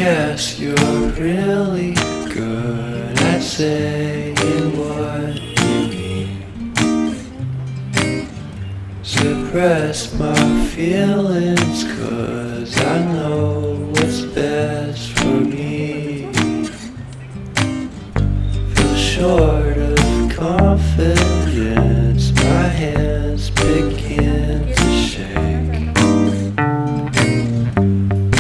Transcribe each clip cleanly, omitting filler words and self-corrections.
guess you're really good at saying what you mean. Suppress my feelings, 'cause I know what's best for me. Feel short of confidence, my hands begin to shake.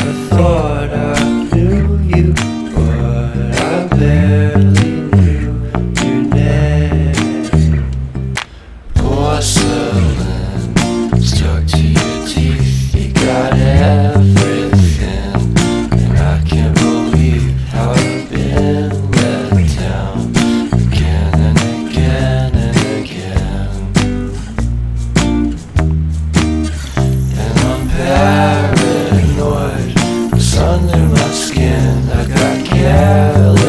I thought I knew you, but I barely knew your name. Porcelain stuck to your teeth, you got everything, and I can't believe how I've been let down again and again and again. And I'm paranoid, it's under my skin, I got careless.